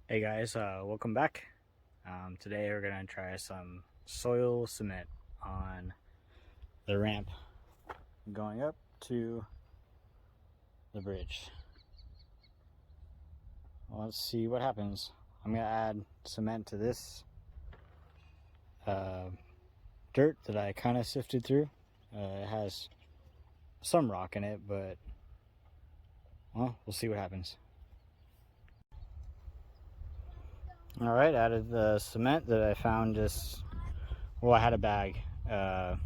Hey guys, welcome back. Today we're gonna try some soil cement on the ramp going up to the bridge. Well, let's see what happens. I'm gonna add cement to this dirt that I kind of sifted through. It has some rock in it, but well, we'll see what happens. All right, added the cement that I found just, well, I had a bag that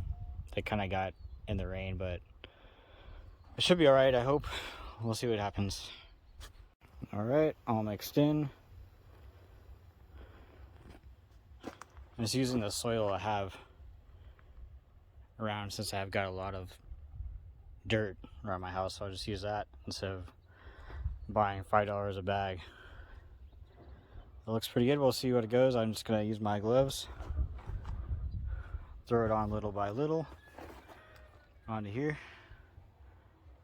kind of got in the rain, but it should be all right, I hope. We'll see what happens. All right, all mixed in. I'm just using the soil I have around since I've got a lot of dirt around my house, so I'll just use that instead of buying $5 a bag. It looks pretty good. We'll see what it goes. I'm just gonna use my gloves, throw it on little by little onto here,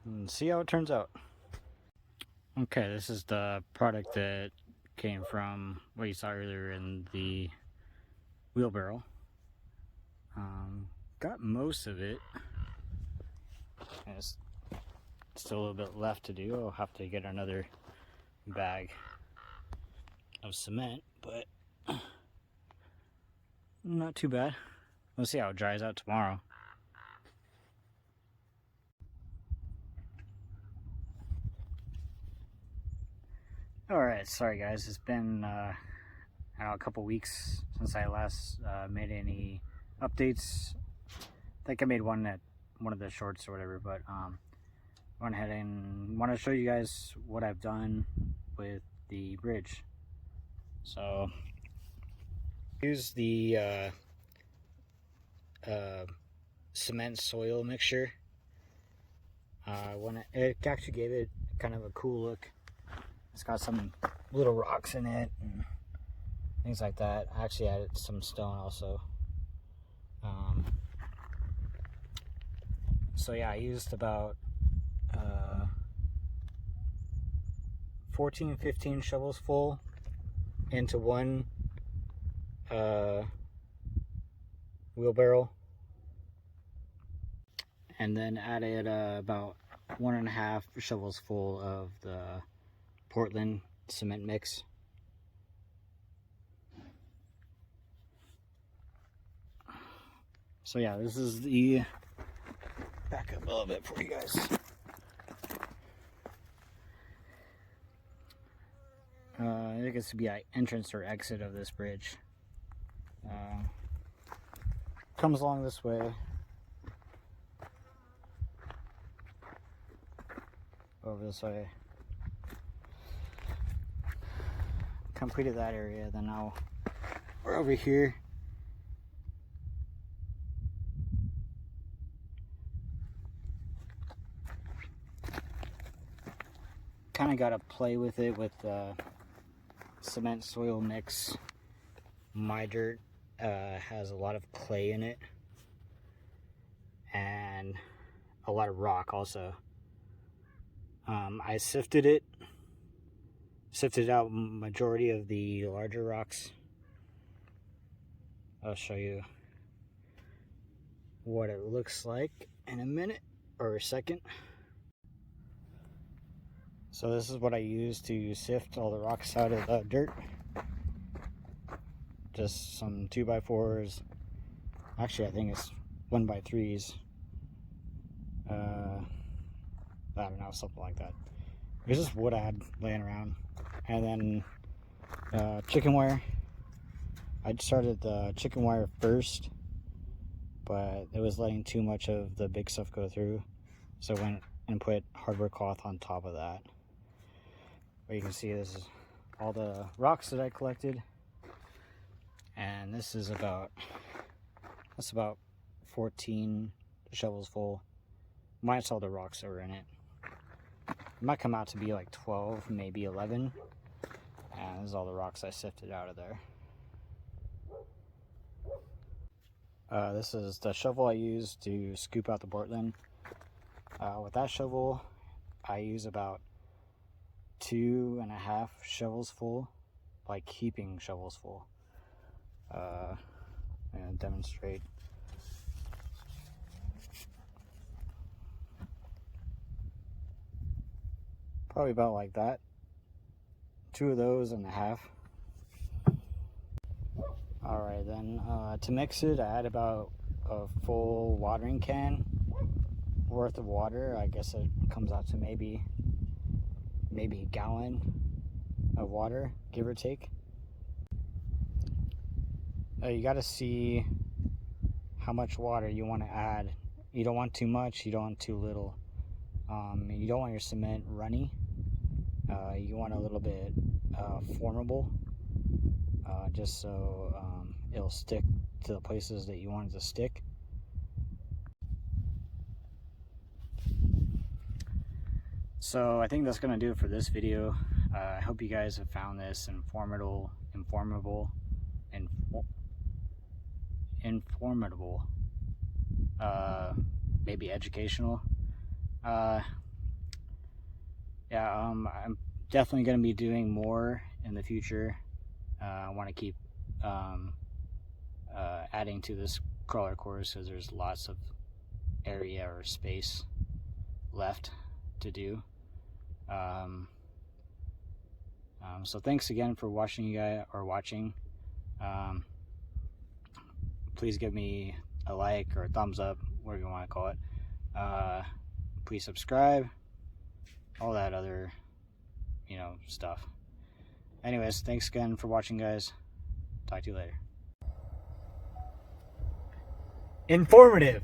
and see how it turns out. Okay, this is the product that came from what you saw earlier in the wheelbarrow. Got most of it. There's still a little bit left to do. I'll have to get another bag of cement, but not too bad. We'll see how it dries out tomorrow. Alright, sorry guys, it's been a couple weeks since I last made any updates. I think I made one at one of the shorts or whatever, but went ahead and want to show you guys what I've done with the bridge. So use the cement soil mixture. When it actually gave it kind of a cool look. It's got some little rocks in it and things like that. I actually added some stone also. So yeah, I used about 14-15 shovels full into one wheelbarrow, and then added about 1.5 shovels full of the Portland cement mix. So yeah, this is the, back up a little bit for you guys. I think it's to be an entrance or exit of this bridge. Comes along this way. Over this way. Completed that area, then now we're over here. Kind of got to play with it with cement soil mix. My dirt has a lot of clay in it and a lot of rock also. I sifted out majority of the larger rocks. I'll show you what it looks like in a minute or a second. So this is what I use to sift all the rocks out of the dirt. Just some 2x4s. Actually, I think it's 1x3s. I don't know, something like that. It's just wood I had laying around. And then chicken wire. I started the chicken wire first, but it was letting too much of the big stuff go through. So I went and put hardwood cloth on top of that. But you can see this is all the rocks that I collected. And this is about 14 shovels full. Minus all the rocks that were in it. It might come out to be like 12, maybe 11. And this is all the rocks I sifted out of there. This is the shovel I use to scoop out the Portland. With that shovel, I use about 2.5 shovels full like keeping shovels full. And demonstrate. Probably about like that. 2 of those and a half. Alright then, to mix it, I add about a full watering can worth of water. I guess it comes out to maybe a gallon of water, give or take. You got to see how much water you want to add. You don't want too much, you don't want too little. You don't want your cement runny. You want a little bit formable, just so it'll stick to the places that you want it to stick. So I think that's going to do it for this video. I hope you guys have found this informative, maybe educational. I'm definitely going to be doing more in the future. I want to keep adding to this crawler course because there's lots of area or space left to do. So thanks again for watching, you guys, or watching. Please give me a like or a thumbs up, whatever you want to call it. Please subscribe, all that other, stuff. Anyways, thanks again for watching, guys. Talk to you later. Informative.